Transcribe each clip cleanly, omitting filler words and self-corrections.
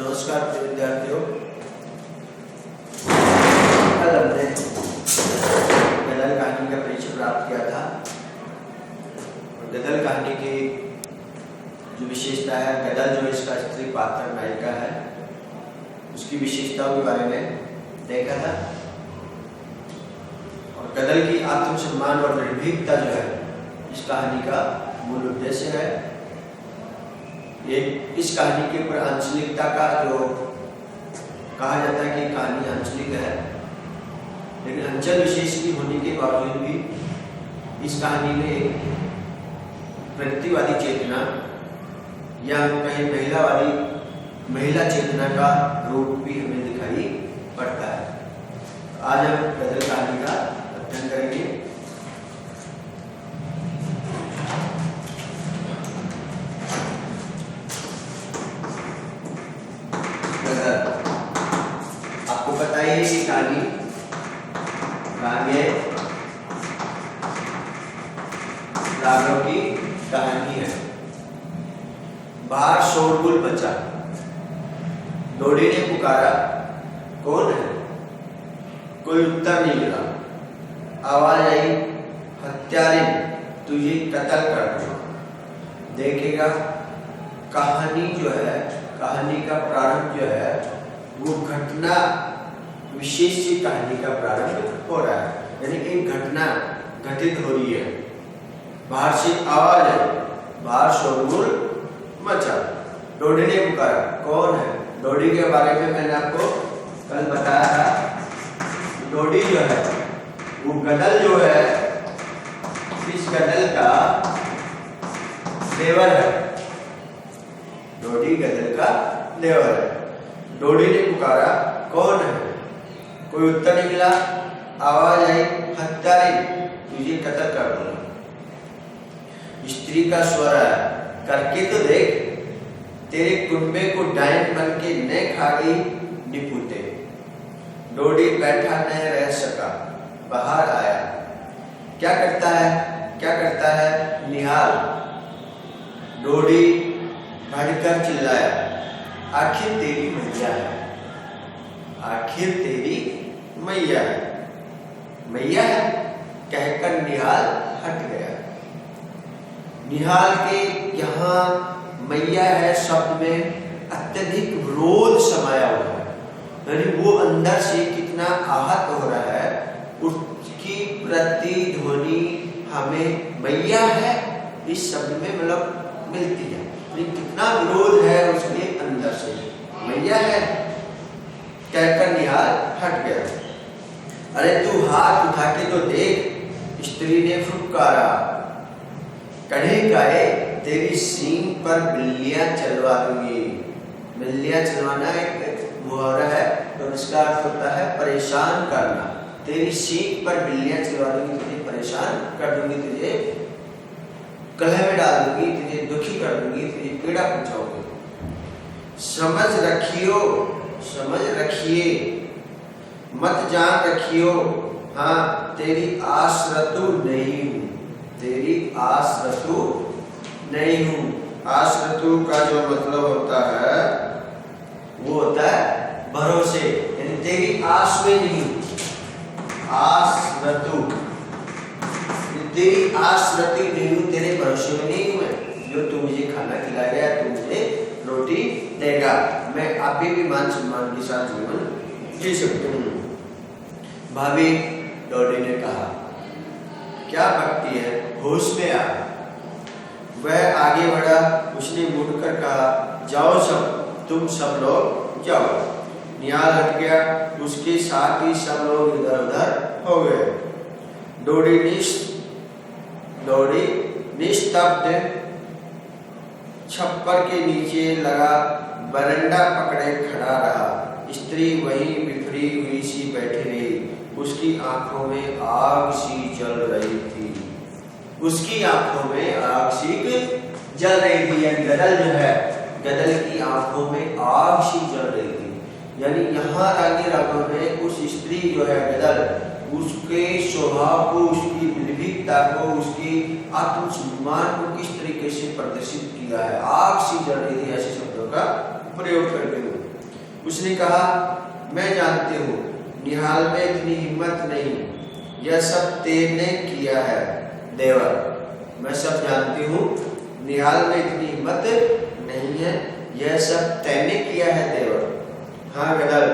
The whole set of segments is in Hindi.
नमस्कार प्रिय विद्यार्थियों, कल हमने गदल कहानी का परिचय प्राप्त किया था। और गदल कहानी की जो विशेषता है, गदल जो इसका स्त्री पात्र नायिका है, उसकी विशेषताओं के बारे में देखा था। और गदल की आत्मसम्मान और निर्भीकता जो है इस कहानी का मूल उद्देश्य है। इस कहानी के ऊपर आंचलिकता का जो कहा जाता है कि कहानी आंचलिक है, लेकिन अंचल विशेष की होने के बावजूद भी इस कहानी में एक प्रगतिवादी चेतना या कहीं महिला चेतना का रूप भी हमें दिखाई पड़ता है। आज हम गदल कहानी का अध्ययन करेंगे। आपको पता है ये कहानी राघव की कहानी है। बाहर शोरगुल मचा, लोरी ने पुकारा, कौन है? कोई उत्तर नहीं मिला। आवाज आई, हत्यारे, तुझे कत्ल कर दूंगा। देखेगा कहानी जो है, कहानी का प्रारंभ जो है वो घटना विशेष से कहानी का प्रारंभ हो रहा है, यानी एक घटना घटित हो रही है। बाहर से आवाज है, बाहर शोरगुल मचा, लोडी ने पुकारा, कौन है? लोडी के बारे में मैंने आपको कल बताया था। लोडी जो है वो गदल जो है, इस गदल का देवर है। लोडी गदल का देवर है। लोडी ने पुकारा, कौन है? कोई उत्तर नहीं मिला। आवाज आई, हत्यारे, तुझे कत्ल कर दूंगा। स्त्री का स्वर है, करके तो देख, तेरे कुंबे को डायन बन के न खा गई निपुते। लोडी बैठा न रह सका, बाहर आया। क्या करता है निहाल। लोडी भड़कर चिल्लाया, आखिर तेरी मैया है, आखिर तेरी मैया है, मैया है, कहकर निहाल हट गया। निहाल के यहाँ मैया है शब्द में अत्यधिक विरोध समाया हुआ है, यानी वो अंदर से कितना आहत हो रहा है, उसकी प्रतिध्वनि हमें मैया है इस शब्द में मतलब मिलती है। कितना विरोध है उसके अंदर से, मैया है कहकर निहाल हट गया। अरे तू हाथ उठा के तो देख, स्त्री ने फुफकारा। कढ़े गाए, तेरी सींग पर बिल्लियां चलवा दूंगी। बिल्लियां चलवाना एक मुहावरा है, तो इसका अर्थ होता है परेशान करना। तेरी सींग पर बिल्लियां चलवा दूंगी, तुझे परेशान कर दूंगी, तुझे कलह में डाल दूंगी, तुझे दुखी कर दूंगी, तुझे पीड़ा पहुंचाऊंगी। समझ रखिए, मत जान रखियो, हाँ तेरी आसरतु नहीं हूं, तेरी आसरतु नहीं हूं। आसरतु का जो मतलब होता है वो होता है भरोसे, यानी तेरी आस में नहीं हूं। आसरतु, तेरी आसरती नहीं हूं, तेरे भरोसे में नहीं हूं मैं। जो तू मुझे खाना खिलाएगा, तू मुझे रोटी देगा, मैं अभी भी मान सम्मान के साथ जीवन जी सकती हूँ। भाभी, लोडी ने कहा, क्या भक्ति है, होश में आ। वह आगे बढ़ा, उसने मुड़कर कहा, जाओ तुम सब लोग जाओ। निहाल हट गया, उसके साथ ही सब लोग इधर उधर हो गए। लोडी निस्तब्ध छप्पर के नीचे लगा बरंडा पकड़े खड़ा रहा। स्त्री वहीं बिखरी हुई सी बैठी रही, उसकी आंखों में आग सी जल रही थी। उसकी आंखों में आग सी जल रही थी, यानी गदल जो है, गदल की आंखों में आग सी जल रही थी। यानी यहाँ रागी राघव ने उस स्त्री जो है गदल, उसके स्वभाव को, उसकी निर्भीकता को, उसकी आत्मसम्मान को किस तरीके से प्रदर्शित किया है। आग सी जल रही थी, ऐसे शब्दों का प्रयोग करके उसने कहा, मैं जानती हूँ निहाल में इतनी हिम्मत नहीं, यह सब तेने किया है देवर। मैं सब जानती हूँ निहाल में इतनी हिम्मत नहीं है, यह सब तैने किया है देवर। हाँ गदल,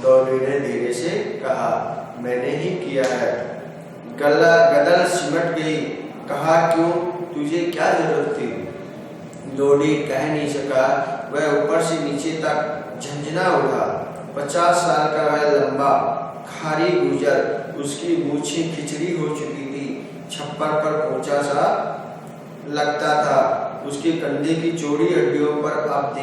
दौड़ी ने धीरे से कहा, मैंने ही किया है। गदल सिमट गई। कहा, क्यों, तुझे क्या जरूरत थी? दौड़ी कह नहीं सका। वह ऊपर से नीचे तक झंझना उठा। 50 साल का वह लंबा खारी गुजर, उसकी मूछें खिचड़ी हो चुकी थी, छप्पर पर पोंचा सा लगता था। उसके कंधे की चौड़ी हड्डियों पर अब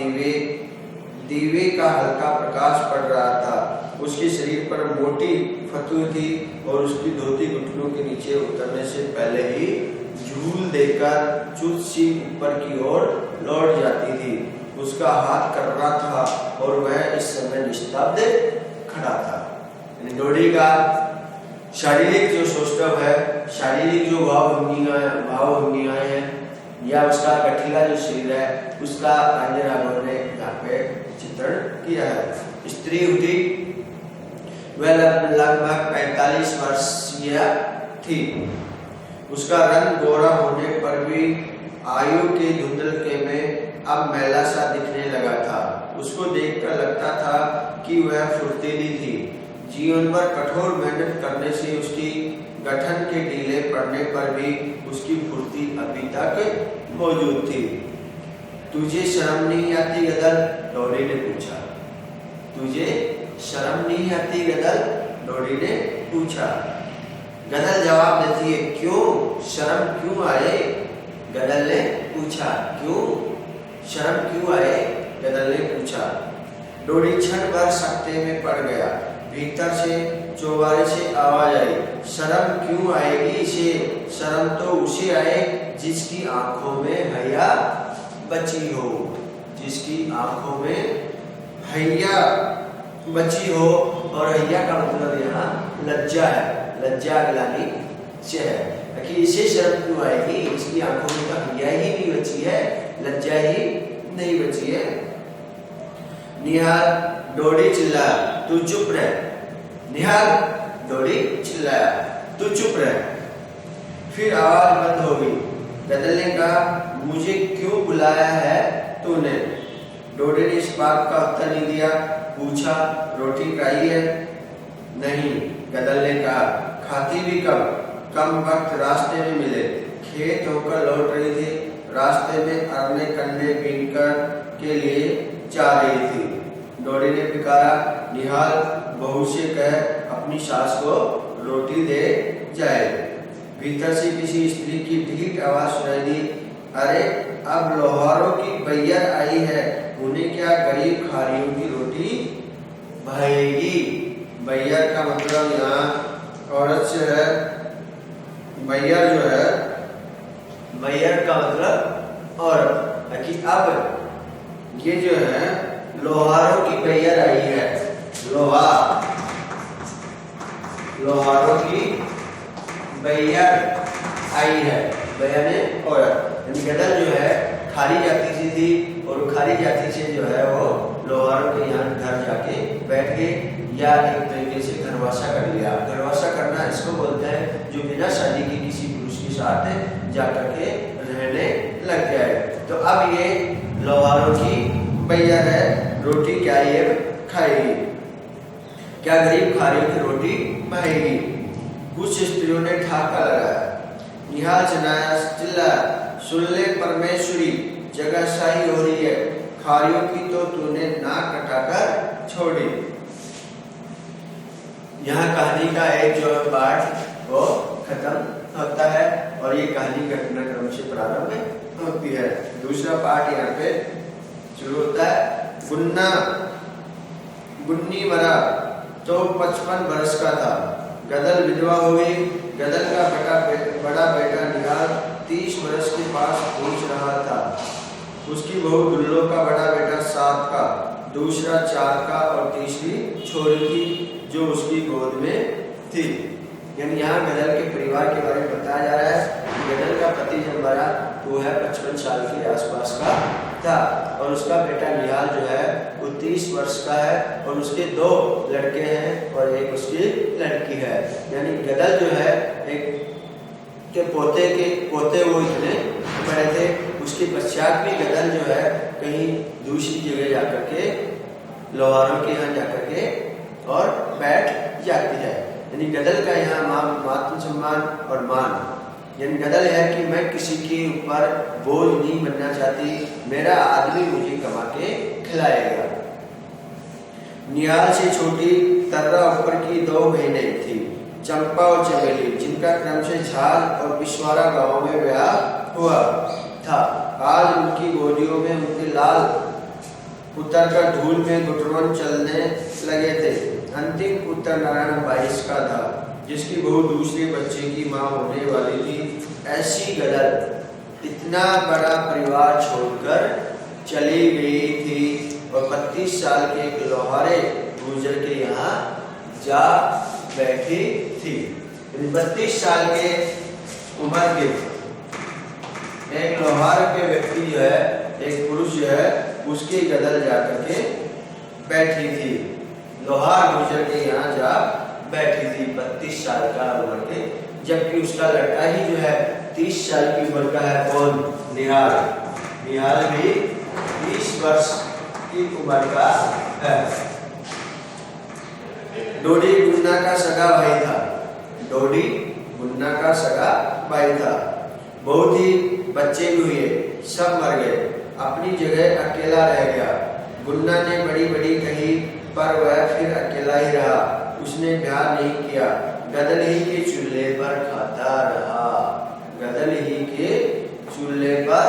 दीवे का हल्का प्रकाश पड़ रहा था। उसके शरीर पर मोटी फतुह थी और उसकी धोती घुटनों के नीचे उतरने से पहले ही झूल देकर चुत सी ऊपर की ओर लौट जाती थी। उसका हाथ कर्रा था और वह इस समय निस्तब्ध खड़ा था। डोडी का शारीरिक जो सौष्ठव है, शारीरिक जो भाव भंगियाएं हैं, या उसका गठीला जो शरीर है, उसका राजन ने यहाँ पे चित्रण किया है। स्त्री उठी, वह लगभग 45 वर्षीय थी। उसका रंग गोरा होने पर भी आयु के धुंधलके में अब मैला सा दिखने लगा था। उसको देखकर लगता था कि वह फुर्तीली थी। जीवन भर कठोर मेहनत करने से उसकी गठन के ढीले पड़ने पर भी उसकी फुर्ती अभी तक मौजूद थी। तुझे शर्म नहीं आती गदल? डोडी ने पूछा। तुझे शर्म नहीं आती गदल? डोडी ने पूछा। गदल जवाब देती है, क्यों, शर्म क्यों आए? गदल ने पूछा। क्यों, शर्म क्यों आए? गदल ने पूछा। डोडी क्षण भर सकते में पड़ गया। भीतर से चौबारे से आवाज आई, शर्म क्यों आएगी इसे? शर्म तो उसे आए जिसकी आंखों में हया बची हो, जिसकी आंखों में हया बची हो। और हया का मतलब यहाँ लज्जा है, लज्जा गिलानी से है कि इसे शर्म क्यों आएगी, इसकी आंखों में तो हया ही नहीं बची है, लज्जा ही नहीं बची है। निहाल, डोडी चिल्लाया, तू चुप रह। निहाल, डोडी चिल्लाया, तू चुप रह। फिर आवाज बंद हो गई। गदल ने कहा, मुझे क्यों बुलाया है तूने? डोडी ने इस बात का उत्तर नहीं दिया। पूछा, रोटी खाई है? नहीं, गदल ने कहा। खाती भी कम वक्त रास्ते में मिले। खेत होकर लौट रही थी, रास्ते में अरने कंडे बीनकर के लिए जा रही थी। डोडी ने पुकारा, निहाल, बहू से कह अपनी सास को रोटी दे जाए। भीतर से किसी स्त्री की ढीठ आवाज सुनाई दी, अरे अब लोहारों की बैयर आई है, उन्हें क्या गरीब खारियों की रोटी भाएगी? बैयर का मतलब यहाँ औरत से है। बैयर जो है, बैयर का मतलब औरत, कि अब ये जो है लोहारों की बैयर आई है। लोहारों की बैयर आई है। बैयर औरत, गदल जो है खारी जाति से थी और खारी जाति से जो है वो लोहारों के यहाँ घर जाके बैठ गए, या एक तरीके से घरवासा कर लिया। घरवासा करना इसको बोलते हैं जो बिना शादी के किसी पुरुष के साथ जाकर के रहने लग गया है। तो अब ये लोहारों की बैयर है, रोटी क्या ये खाएगी? क्या गरीब खारियों की रोटी भाएगी? कुछ स्त्रियों ने ठाका लगाया। निहाल चिल्लाया, सुन ले परमेश्वरी, जगहशाही हो रही है, खारियों की तो तूने नाक कटाकर छोड़ी। यहाँ कहानी का एक जो पार्ट वो खत्म होता है और ये कहानी घटनाक्रम से प्रारंभ होती है। दूसरा पार्ट यहाँ पे शुरू होता है। गुन्नी मरा तो 55 वर्ष का था। गदल विधवा हो गई। गदल का बड़ा बेटा निहाल 30 वर्ष के पास पहुंच रहा था। उसकी बहू दुल्लो का बड़ा बेटा 7 का, दूसरा 4 का और तीसरी छोरी थी जो उसकी गोद में थी। यानी यहाँ गदल के परिवार के बारे में बताया जा रहा है। गदल का पति जब मरा तो है 55 साल के आसपास का था और उसका बेटा निहाल जो है वो 30 वर्ष का है और उसके 2 लड़के हैं और एक उसकी लड़की है। यानी गदल जो है एक के पोते वो इतने बड़े थे। उसके पश्चात भी गदल जो है कहीं दूसरी जगह जाकर के लोहारों के यहाँ जाकर के और बैठ जाती है। यानी गदल का यहाँ आत्म सम्मान और मान, यानी गदल है कि मैं किसी के ऊपर बोझ नहीं बनना चाहती, मेरा आदमी मुझे कमा के खिलाएगा। निहाल से छोटी तर्रा ऊपर की 2 बहनें थी, चंपा और चमेली, जिनका क्रम से झाल और पिछवाड़ा गांव में ब्याह हुआ था। आज उनकी गोदियों में उनके लाल पुत्र का धूल में गुटरवन चलने लगे थे। अंतिम पुत्र नारायण 22 का था, जिसकी बहू दूसरे बच्चे की मां होने वाली थी। ऐसी गदल इतना बड़ा परिवार छोड़कर चली गई थी और 32 साल के एक लोहारे गुजर के यहाँ जा बैठी थी। 32 साल के उम्र के एक लोहार के व्यक्ति जो है, एक पुरुष जो है, उसकी गदल जाकर के बैठी थी। लोहार गुजर के यहाँ जा बैठी थी 32 साल का उम्र के, जबकि उसका लड़का ही जो है 30 साल की उम्र का है। कौन? निहाल। निहाल भी 30 वर्ष की उम्र का है। डोडी गुन्ना का सगा भाई था। डोडी गुन्ना का सगा भाई था। बहुत ही बच्चे भी हुए, सब मर गए, अपनी जगह अकेला रह गया। गुन्ना ने बड़ी बड़ी कही, पर वह फिर अकेला ही रहा। उसने ब्याह नहीं किया, गदल ही के चूल्हे पर खाता रहा। गदल ही के चूल्हे पर,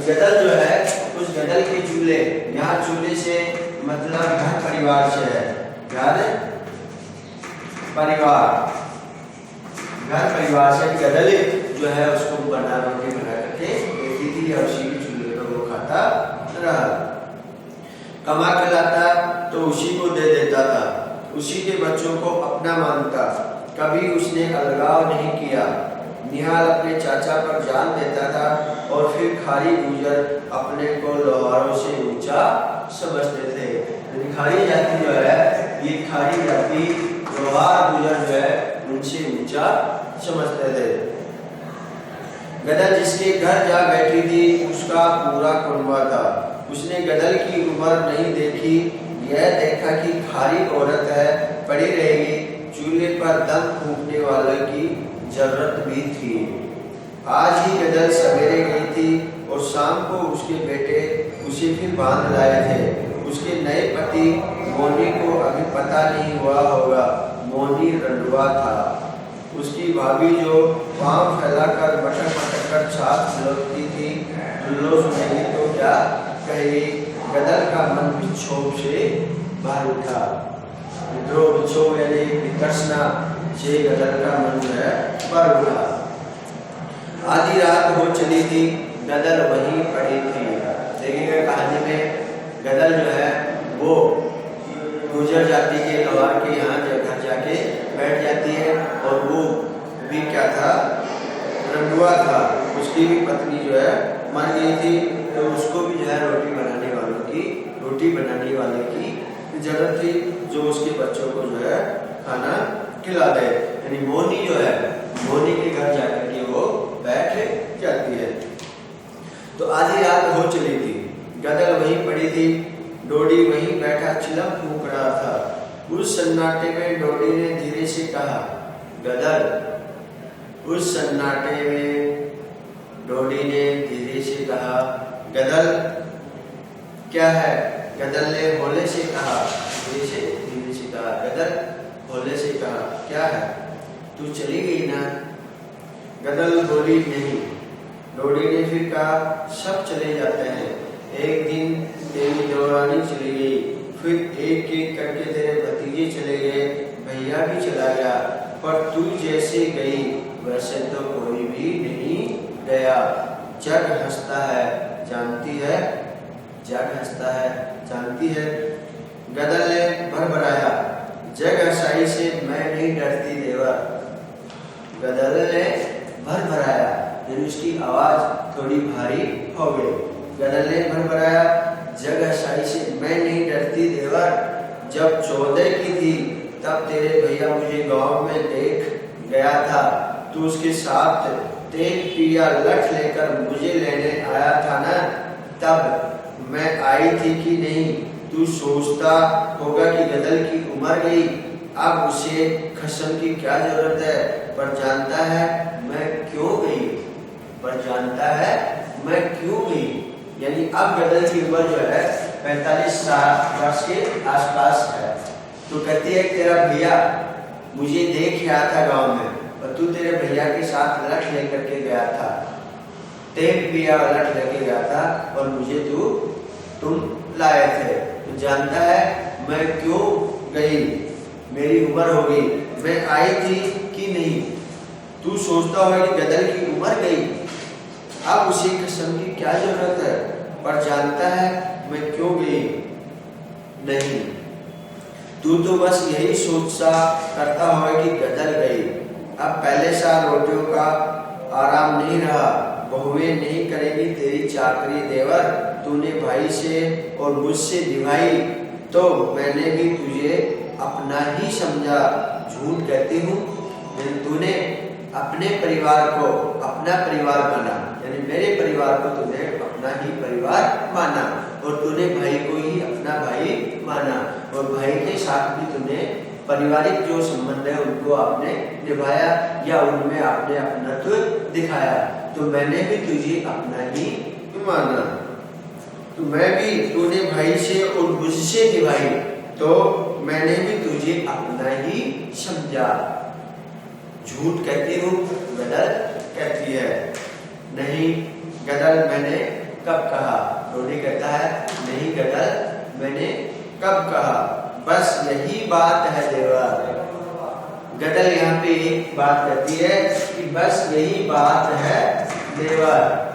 गदल जो है उस गदल के चूल्हे, यहाँ चूल्हे से मतलब घर परिवार से है। घर परिवार से गदल जो है उसको बना रोटी बना करके देती थी और उसी के चूल्हे पर वो खाता रहा। कमा के लाता तो उसी को दे देता था, उसी के बच्चों को अपना मानता, कभी उसने अलगाव नहीं किया। निहाल अपने चाचा पर जान देता था और फिर खारी गुजर अपने को लोहारों से ऊंचा समझते थे। खारी जाति जो है, ये खारी जाति लोहार गुजर जो है उनसे ऊंचा समझते थे। गदल जिसके घर जा बैठी थी उसका पूरा कुनबा था। उसने गदल की उम्र नहीं देखी, यह देखा कि खारी औरत है, पड़ी रहेगी। चूल्हे पर दम फूंकने वाले की जरूरत भी थी। आज ही गदल सवेरे गई थी और शाम को उसके बेटे उसे फिर बांध लाए थे। उसके नए पति मोनी को अभी पता नहीं हुआ होगा, मोनी रंडवा था। उसकी भाभी जो पांव फैलाकर मटक मटक कर छाप लौटती थी, लो सुनेगी तो क्या कहेगी। गदल का मन विक्षोभ से भर उठा। विक्षोभ यानी वितर्सना से गदल का मन जो है भर उठा। आधी रात हो चली थी, गदल वहीं पड़ी थी। देखिएगा कहानी में गदल जो है वो गुजर जाती है, लोहार के यहाँ घर जाके बैठ जाती है। और वो भी क्या था, रंडुआ था। उसकी भी पत्नी जो है मर गई थी, तो उसको भी जो है रोटी बनाने वाले की जरूरत थी, जो उसके बच्चों को जो है खाना खिला दे। यानी मोनी जो है, मोनी के घर जाकर के वो बैठ जाती है। तो आधी रात हो चली थी, गदल वहीं पड़ी थी, डोडी वहीं बैठा चिलम फूंक रहा था। उस सन्नाटे में डोडी ने धीरे से कहा, गदल। उस सन्नाटे में डोडी ने धीरे से कहा, गदल। क्या है? गदल ने होले से कहा, धीरे से कहा। गदल होले से कहा, क्या है? तू चली गई ना? गदल बोली, नहीं। डोडी ने फिर कहा, सब चले जाते हैं। एक दिन तेरी देवरानी चली गई, फिर एक एक करके तेरे भतीजे चले गए, भैया भी चला गया, पर तू जैसे गई वैसे तो कोई भी नहीं गया। जग हंसता है, जानती है। जग हंसता है, जानती है। गदल ने भरभराया, जग हंसाई से मैं नहीं डरती देवा। गदल ने भरभराया, यानी उसकी आवाज थोड़ी भारी हो गई। गदल ने भरभराया, जग हसाई से मैं नहीं डरती देवर, जब 14 की थी तब तेरे भैया मुझे गांव में देख गया था, तू उसके साथ तेल पिया लठ लेकर मुझे लेने आया था ना, तब मैं आई थी कि नहीं। तू सोचता होगा कि गदल की उम्र गई, अब उसे खसम की क्या जरूरत है, पर जानता है मैं क्यों गई, पर जानता है मैं क्यों गई। यानी अब गदल की उम्र जो है 45 वर्ष के आसपास है। तो कहती है तेरा भैया मुझे देख आया था गांव में, और तू तेरे भैया के साथ लठ लेकर के गया था, तेल पिया लठ लेके गया था, और मुझे तुम लाए थे। तो जानता है मैं क्यों गई, मेरी उम्र हो गई, मैं आई थी कि नहीं। तू सोचता होगा कि गदल की उम्र गई, अब उसे कसम की क्या जरूरत है, पर जानता है मैं क्यों गई नहीं। तू तो बस यही सोच सा करता होगा कि गदल गई, अब पहले सा रोटियों का आराम नहीं रहा, बहुएं नहीं करेगी तेरी चाकरी देवर, तूने भाई से और मुझसे निभाई, तो मैंने भी तुझे अपना ही समझा। झूठ कहती हूँ, तूने अपने परिवार को अपना परिवार माना, यानी मेरे परिवार को तूने अपना ही परिवार माना, और तूने भाई को ही अपना भाई माना, और भाई के साथ भी तूने पारिवारिक जो संबंध है उनको आपने निभाया, या उनमें आपने अपनत्व दिखाया, तो मैंने भी तुझे अपना ही माना। तो मैं भी तूने भाई से और मुझसे निभाई, तो मैंने भी तुझे अपना ही समझा। झूठ कहती हूँ, गदल कहती है नहीं गदल मैंने कब कहा। रोडी कहता है नहीं गदल मैंने कब कहा, बस यही बात है देवर। गदल यहाँ पे एक बात कहती है कि बस यही बात है देवर,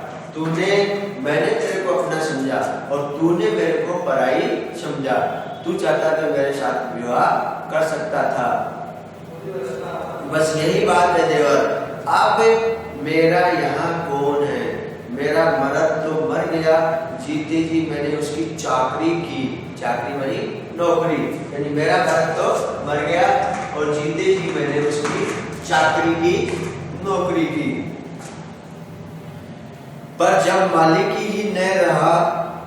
मैंने तेरे को अपना समझा और तूने मेरे को पराई समझा। तू चाहता तो मेरे साथ विवाह कर सकता था, बस यही बात है देवर। अब मेरा यहाँ कौन है, मेरा मर्द तो मर गया, जीते जी मैंने उसकी चाकरी की, चाकरी मानी नौकरी, यानी मेरा मर्द तो मर गया और जीते जी मैंने उसकी चाकरी की, नौकरी की। पर जब मालिक ही न रहा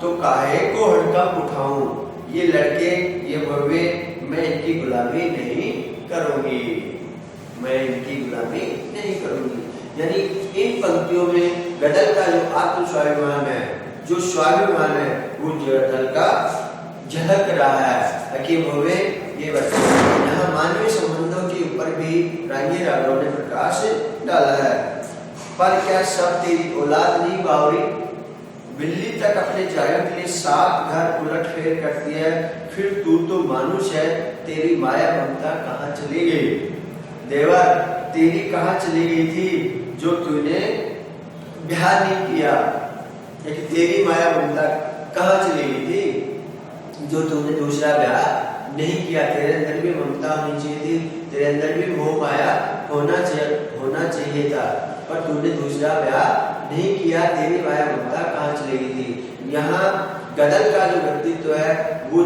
तो काहे को हड़कंप उठाऊं, ये लड़के ये बउवे मैं इनकी गुलामी नहीं करूंगी, मैं इनकी गुलामी नहीं करूंगी। यानी इन पंक्तियों में गदल का जो आत्म स्वाभिमान है, जो स्वाभिमान है, वो गदल का झलक रहा है कि भवे ये बच्चे यहाँ मानवीय संबंधों के ऊपर भी रांगी राघव ने प्रकाश डाला है। पर क्या सब तेरी औलाद नहीं बावरी, बिल्ली तक अपने जायों के लिए 7 घर उलट फेर करती है, फिर तू तो मानुष है, तेरी माया ममता कहाँ चली गई। देवर तेरी कहाँ चली गई थी जो तूने ब्याह नहीं किया, लेकिन तेरी माया ममता कहाँ चली गई थी जो तूने दूसरा ब्याह नहीं किया। तेरे अंदर भी ममता होनी चाहिए थी, तेरे अंदर भी मोह माया होना चाहिए था, पर तूने दूसरा ब्याह नहीं किया, तेरी माया ममता कहाँ चली गई थी। यहाँ गदल का जो व्यक्तित्व है वो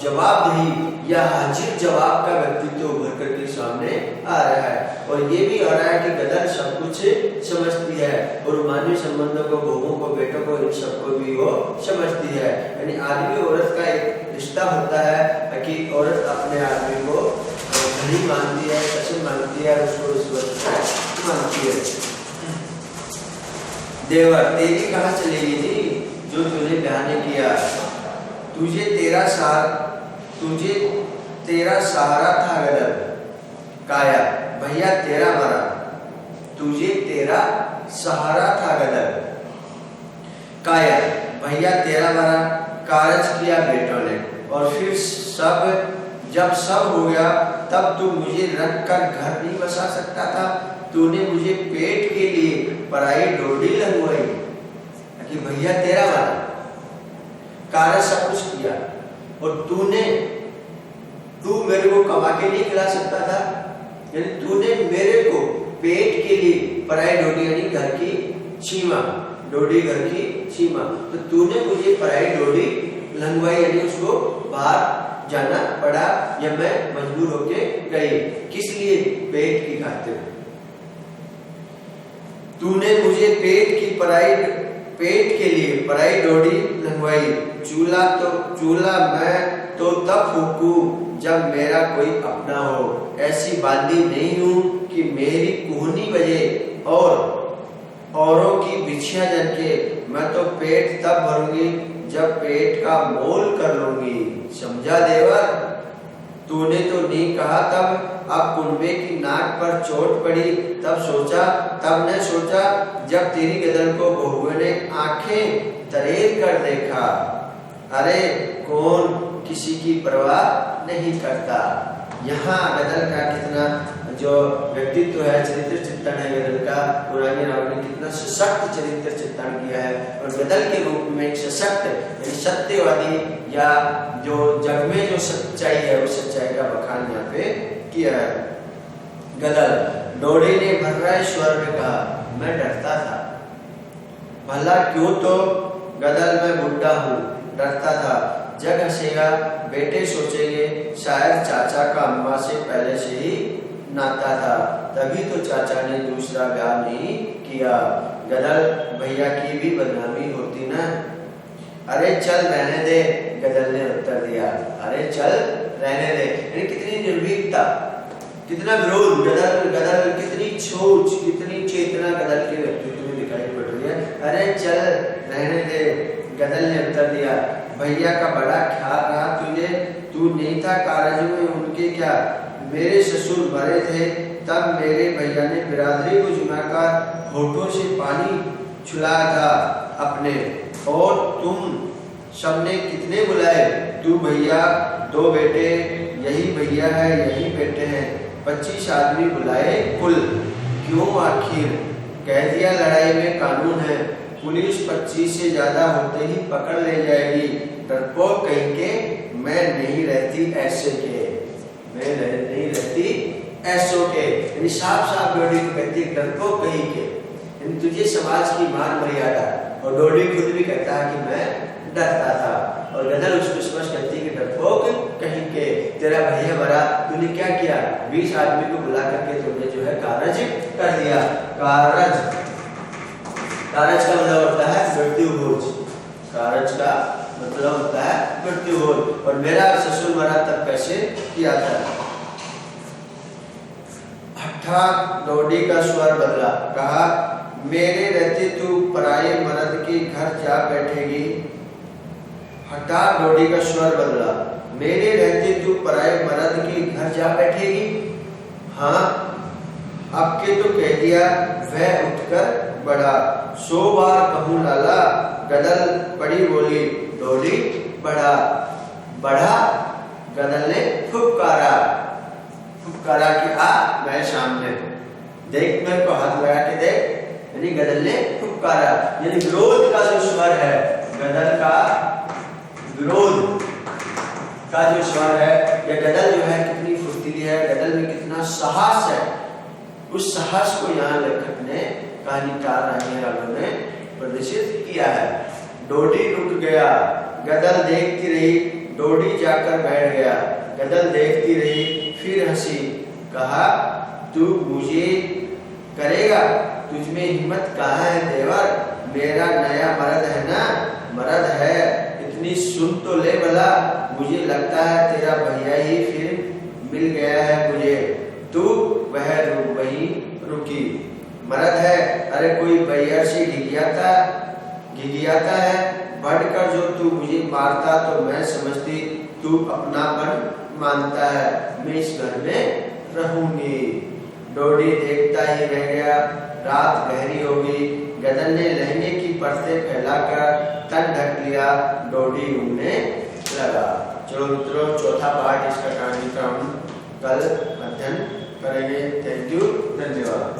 जवाबदेही या हाजिर जवाब का व्यक्तित्व उभर करके सामने आ रहा है, और ये भी आ रहा है कि गदल सब कुछ समझती है और मानवीय संबंधों को, बहुओं को, बेटों को, इन सबको भी वो समझती है। यानी आदमी औरत का एक रिश्ता होता है कि औरत अपने आदमी को धनी मानती है, कसम मानती है, उसको ईश्वर मानती है। देवर तेरी कहाँ चली गई थी जो तूने ब्याह नहीं किया, तुझे तेरा सहारा था गदल, काया भैया तेरा मरा, तुझे तेरा सहारा था गदल, काया भैया तेरा मरा, कारज किया बेटों ने, और फिर जब सब हो गया तब तू मुझे रख कर घर नहीं बसा सकता था, तूने मुझे पेट के लिए पराई डोडी लगवाई कि भैया तेरा मरा, कारज सब कुछ किया, और तू मेरे को कमा के नहीं खिला सकता था, यानी तूने मेरे को पेट के लिए पराई डोडी यानी घर की सीमा, डोडी घर की सीमा। तो तूने मुझे पराई डोरी लंघवाई, यानी उसको बाहर जाना पड़ा या मैं मजबूर होके गई। किस लिए? पेट की खातिर। तूने मुझे पेट के लिए पराई डोरी लंघवाई। चूल्हा मैं तो तब फूकूं जब मेरा कोई अपना हो। ऐसी बांदी नहीं हूं कि मेरी कुहनी बजे और औरों की बिछिया जनके। मैं तो पेट तब भरूंगी जब पेट का मोल कर लूंगी। समझा देवर? तूने तो नहीं कहा तब, अब कुंबे की नाक पर चोट पड़ी तब ने सोचा जब तेरी गदल को बहुए ने आंखें तरेर कर देखा। अरे कौन किसी की परवाह नहीं करता। यहाँ गदल का कितना जो व्यक्तित्व है, चरित्र चित्रण है गदल का, पुरानी राव ने कितना सशक्त चरित्र चित्रण किया है। और गदल के रूप में एक सशक्त यानी सत्यवादी या जो जग में जो सच्चाई है उस सच्चाई का बखान यहाँ पे किया है। गदल डोरी ने भर्राए स्वर में कहा, मैं डरता था। भला क्यों? तो गदल मैं बुढ़ा हूँ, डरता था। जग हंसेगा, बेटे सोचेंगे शायद चाचा का अम्मा से पहले से ही नाता था, तभी तो चाचा ने दूसरा ब्याह नहीं किया। गदल भैया की भी बदनामी होती ना। अरे चल रहने दे, गदल ने उत्तर दिया। अरे चल रहने दे, यानी कितनी निर्भीकता, कितना विरोध। गदल कितनी सोच, कितनी चेतना गदल के व्यक्तित्व में दिखाई पड़ रही है। अरे चल रहने दे, गदल ने उत्तर दिया। भैया का बड़ा ख्याल रहा तुझे, तू नहीं था कारज में उनके क्या? मेरे ससुर मरे थे तब मेरे भैया ने बिरादरी को जुमाकर होठों से पानी छुलाया था अपने, और तुम सबने कितने बुलाए? तू भैया, दो बेटे, यही भैया है, यही बेटे हैं, 25 आदमी बुलाए कुल। क्यों आखिर? कह दिया लड़ाई में कानून है, पुलिस 25 से ज्यादा होते ही पकड़ ले जाएगी। डरपोक कहीं के, मैं नहीं रहती ऐसे के, मैं नहीं रहती ऐसो के। यानी साफ डोडी को कहती है डरपोक कहीं के, यानी तुझे समाज की मान मर्यादा। और डोडी खुद भी कहता है कि मैं डरता था। और गदल उसको स्पष्ट कहती है कि डरपोक कहीं के, तेरा भैया मरा, तूने क्या किया? 20 आदमी को बुला करके तुमने जो है कारज कर दिया। कारज का मतलब होता है मृत्यु भोज। कारज का मतलब होता है मृत्यु भोज। और मेरा ससुर मरा तब कैसे किया था? हठा डोडी का स्वर बदला, कहा मेरे रहते तू पराये मर्द के घर जा बैठेगी। हठा डोडी का स्वर बदला, मेरे रहते तू पराये मर्द के घर जा बैठेगी। हाँ, अब के तो कह दिया। वह उठकर बढ़ा, 100 बार कहूँ लाला। गदल बड़ी बोली, डोली बढ़ा। गदल ने फुफकारा कि आ मैं सामने देख, मेरे को हाथ लगा के देख। यानी गदल ने फुफकारा, यानी विरोध का जो स्वर है, गदल का विरोध का जो स्वर है, या गदल जो है कितनी फुर्तीली है, गदल में कितना साहस है, उस साहस को यहाँ लेखक ने, कहानीकार रानी ने प्रदर्शित किया है। डोडी रुक गया, गदल देखती रही, डोडी जाकर बैठ गया। गदल देखती रही, फिर हंसी, कहा तू मुझे करेगा? तुझमें हिम्मत कहाँ है देवर? मेरा नया मर्द है ना? मर्द है, इतनी सुन तो ले भला। मुझे लगता है तेरा भैया ही फिर मिल गया है मुझे। तू वही रुकी, मर्द है। अरे कोई बैर से घिघियाता है, बढ़कर जो तू मुझे मारता तो मैं समझती तू अपनापन मानता है। मैं इस घर में रहूंगी। डोडी देखता ही रह गया। रात गहरी हो गई। गदल ने लहंगे की परतें फैलाकर तन ढक लिया। डोडी उड़ने लगा। चलो मित्रों, चौथा पार्ट इसका कहानी का हम कल अध्ययन करेंगे। थैंक यू, धन्यवाद।